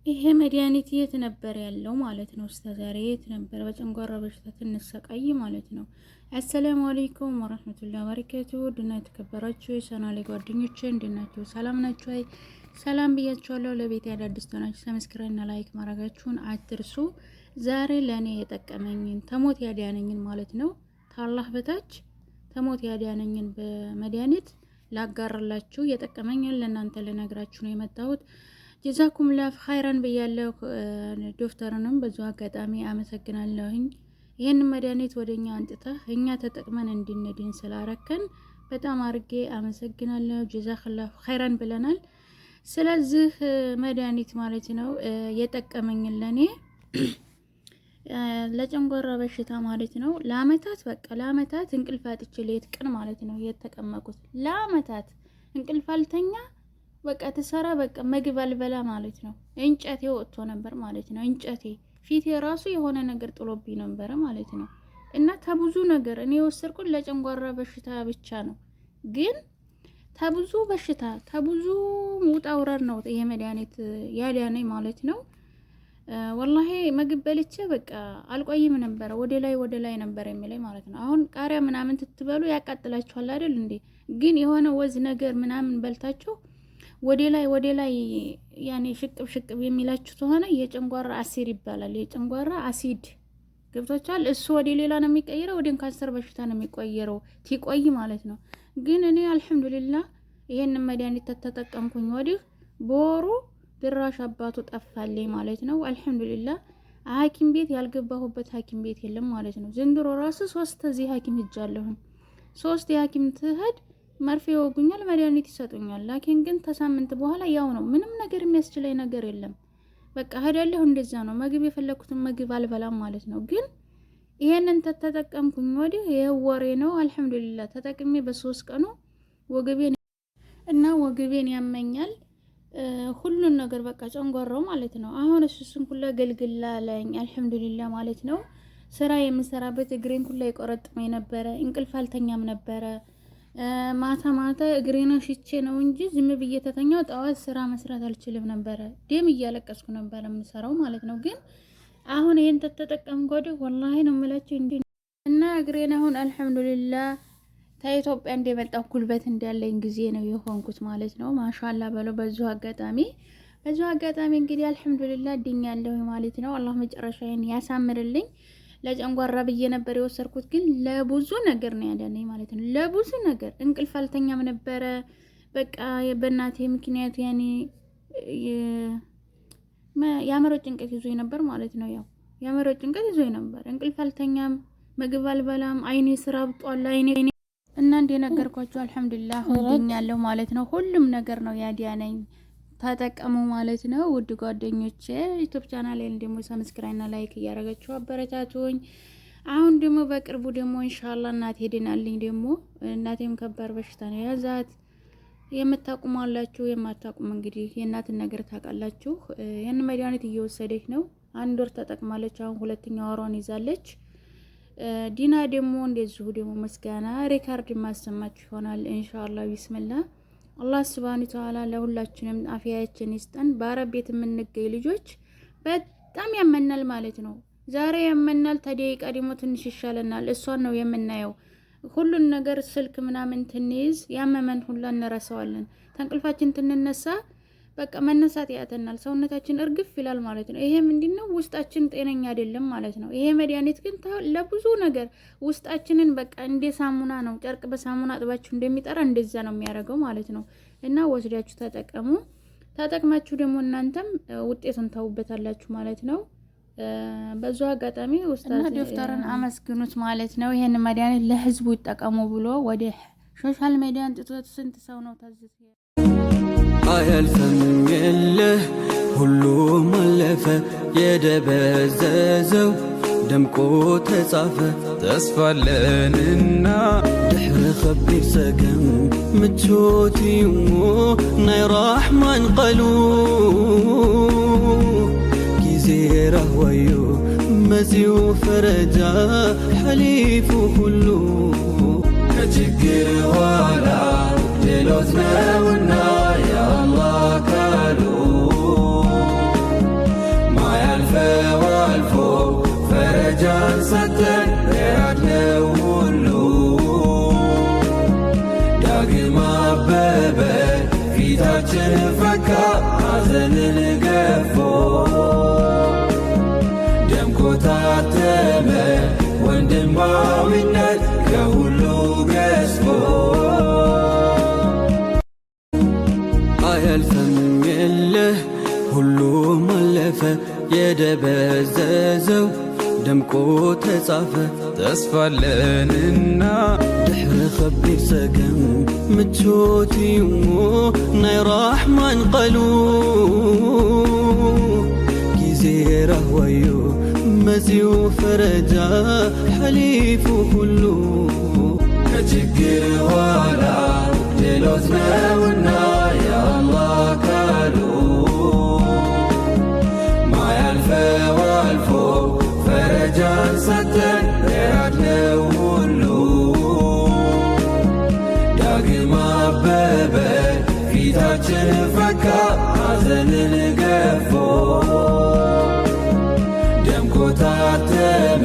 ይሄ መድኃኒት የት ነበር ያለው ማለት ነው? እስከዛሬ የት ነበር? በጨንጓራ በሽታ ትንሰቃይ ማለት ነው። አሰላሙ አለይኩም ወራህመቱላሂ ወበረካቱሁ። ድና የተከበራችሁ የቻናሌ ጓደኞቼ እንድናችሁ ሰላም ናችሁ? አይ ሰላም ብያችኋለሁ። ለቤት አዳዲስ ሆናችሁ ሰብስክራይብ እና ላይክ ማድረጋችሁን አትርሱ። ዛሬ ለኔ የጠቀመኝን ተሞት ያዳነኝን ማለት ነው ታላህ በታች ተሞት ያዳነኝን በመድኃኒት ላጋራላችሁ የጠቀመኝን ለእናንተ ልነግራችሁ ነው የመጣሁት። ጀዛኩም ላፍ ኸይራን ብያለሁ። ዶክተርንም በዙ አጋጣሚ አመሰግናለሁኝ። ይሄን መድኃኒት ወደኛ አንጥተህ እኛ ተጠቅመን እንድንድን ስላረከን በጣም አርጌ አመሰግናለሁ። ጀዛከላሁ ኸይራን ብለናል። ስለዚህ መድኃኒት ማለት ነው የጠቀመኝን ለኔ ለጨንጓራ በሽታ ማለት ነው ለአመታት በቃ ለአመታት እንቅልፍ አጥቼ ሌት ቀን ማለት ነው የተቀመጥኩት። ለአመታት እንቅልፍ አልተኛ በቃ ተሰራ በቃ ምግብ አልበላ ማለት ነው። እንጨቴ ወጥቶ ነበር ማለት ነው። እንጨቴ ፊቴ ራሱ የሆነ ነገር ጥሎብኝ ነበር ማለት ነው። እና ተብዙ ነገር እኔ ወሰርኩት ለጨንጓራ በሽታ ብቻ ነው። ግን ተብዙ በሽታ ተብዙ ሙጣ ውረር ነው ይሄ መድኃኒት ያዳነኝ ማለት ነው። ወላሂ ምግብ በልቼ በቃ አልቆይም ነበር። ወደ ላይ ነበር የሚለኝ ማለት ነው። አሁን ቃሪያ ምናምን ትትበሉ ያቃጥላችኋል አይደል እንዴ? ግን የሆነ ወዝ ነገር ምናምን በልታችሁ ወደ ላይ ያኔ ሽቅብ የሚላችሁ ተሆነ የጨንጓራ አሲድ ይባላል። የጨንጓራ አሲድ ገብታችኋል። እሱ ወደ ሌላ ነው የሚቀየረው፣ ወደ ካንሰር በሽታ ነው የሚቀየረው ትቆይ ማለት ነው። ግን እኔ አልሐምዱሊላህ ይሄንን መድኃኒት ተጠቀምኩኝ ወዲህ በወሩ ድራሽ አባቱ ጠፋልኝ ማለት ነው። አልሐምዱሊላህ ሐኪም ቤት ያልገባሁበት ሐኪም ቤት የለም ማለት ነው። ዘንድሮ ራሱ 3 እዚህ ሐኪም ሄጃለሁ። 3 የሐኪም ትሄድ መርፌ ይወጉኛል፣ መድኃኒት ይሰጡኛል። ላኪን ግን ተሳምንት በኋላ ያው ነው። ምንም ነገር የሚያስችለኝ ነገር የለም። በቃ ሄዳለሁ እንደዛ ነው። ምግብ የፈለኩትን ምግብ አልበላም ማለት ነው። ግን ይሄንን ተጠቀምኩኝ ወዲህ ይሄው ወሬ ነው። አልሐምዱሊላህ ተጠቅሜ በ3 ቀኑ ወገቤን ያመኛል ሁሉን ነገር በቃ ጨንጓራው ማለት ነው። አሁን እሱን ሁሉ ገልግላ አለኝ አልሐምዱሊላህ ማለት ነው። ስራ የምሰራበት እግሬን ሁሉ ይቆረጥመኝ ነበረ። እንቅልፍ አልተኛም ነበረ። ማታ እግሬን ሽቼ ነው እንጂ ዝም ብዬ ተተኛው ጠዋት ስራ መስራት አልችልም ነበረ። ደም እያለቀስኩ ነበር የምሰራው ማለት ነው። ግን አሁን ይሄን ተጠቀምኩ ወዲህ ወላሂ ነው የምላችሁ እንዴ እና እግሬን አሁን አልሐምዱሊላህ ከኢትዮጵያ እንደመጣሁ ጉልበት እንዳለኝ ጊዜ ነው የሆንኩት ማለት ነው። ማሻአላ በለው። በዙ አጋጣሚ እንግዲህ አልሐምዱሊላህ ድኛለሁ ማለት ነው። አላህ መጨረሻዬን ያሳምርልኝ። ለጨንጓራ ብዬ ነበር የወሰርኩት፣ ግን ለብዙ ነገር ነው ያዳነኝ ማለት ነው። ለብዙ ነገር እንቅልፍ አልተኛም ነበረ። በቃ በእናቴ ምክንያት ያኔ የአእምሮ ጭንቀት ይዞኝ ነበር ማለት ነው። ያው የአእምሮ ጭንቀት ይዞኝ ነበር። እንቅልፍ አልተኛም፣ ምግብ አልበላም፣ አይኔ ስራ ብጧል አይኔ እና እንደነገርኳችሁ አልሐምዱሊላህ ድኛለሁ ማለት ነው። ሁሉም ነገር ነው ያዳነኝ። ተጠቀሙ ማለት ነው። ውድ ጓደኞቼ ዩቲዩብ ቻናሌን ደግሞ ሰብስክራይብ እና ላይክ እያደረጋችሁ አበረታቱኝ። አሁን ደግሞ በቅርቡ ደግሞ ኢንሻአላህ እናቴ ሄድናልኝ። ደግሞ እናቴም ከባድ በሽታ ነው ያዛት። የምታቁሙ አላችሁ፣ የማታቁም እንግዲህ የእናትን ነገር ታውቃላችሁ። ያን መድኃኒት እየወሰደች ነው። 1 ወር ተጠቅማለች። አሁን 2ኛ ወሯን ይዛለች። ዲና ደግሞ እንደዚሁ ደግሞ መስጋና ሪካርድ ማሰማችሁ ይሆናል ኢንሻአላህ ቢስሚላህ። አላህ ሱብሃነሁ ወተዓላ ለሁላችንም አፊያችን ይስጠን። በአረብ ቤት የምንገኝ ልጆች በጣም ያመናል ማለት ነው። ዛሬ ያመናል፣ ተደቂቃ ደግሞ ትንሽ ይሻለናል። እሷን ነው የምናየው። ሁሉን ነገር ስልክ ምናምን ትንይዝ ያመመን ሁላ እንረሳዋለን። ተንቅልፋችን ትንነሳ በቃ መነሳት ያተናል። ሰውነታችን እርግፍ ይላል ማለት ነው። ይሄ ምንድነው? ውስጣችን ጤነኛ አይደለም ማለት ነው። ይሄ መድኃኒት ግን ለብዙ ነገር ውስጣችንን በቃ እንደ ሳሙና ነው። ጨርቅ በሳሙና አጥባችሁ እንደሚጠራ እንደዛ ነው የሚያደርገው ማለት ነው። እና ወስዳችሁ ተጠቀሙ። ተጠቅማችሁ ደግሞ እናንተም ውጤቱን ታውበታላችሁ ማለት ነው። በዙ አጋጣሚ ኡስታዝ ዶክተርን አመስግኑት ማለት ነው። ይሄን መድኃኒት ለህዝቡ ይጠቀሙ ብሎ ወደ ሶሻል ሚዲያ አንጥቶት ስንት ሰው ነው ታዝዝ አያልፍም የለህ ሁሉም አለፈ። የደበዘዘው ደምቆ ተጻፈ። ተስፋለንና ድሕሪ ኸቢር ሰገም ምቾት እዩሞ ናይ ራሕማን ቐሉ ጊዜ ረህወዩ መጺኡ ፈረጃ ሓሊፉ ኩሉ ከችግር ዋላ ሌሎት ነውና ያአላህ ካሉ ሐዘንን ገፎ ደምቆ ታተመ ወንድማዊነት ከሁሉ ገዝፎ አያልፍም የለህ ሁሉም አለፈ የደበዘዘው ደምቆ ተጻፈ ተስፋለንና ድሕሪ ኸቢድ ሰገም ምቾት እዩ ናይ ራሕማን ቐሉ ጊዜ ረህወዩ መጺኡ ፈረጃ ሓሊፉ ኩሉ ከችግር ኋላ ድሎት ነውና የአላህ ካሉ ማያልፈው አልፎ ፈረጃን ሰጠን ያድነው ሁሉ ዳግም አበበ ፊታችን ፈካ ሐዘንን ገፎ ደምቆ ታተመ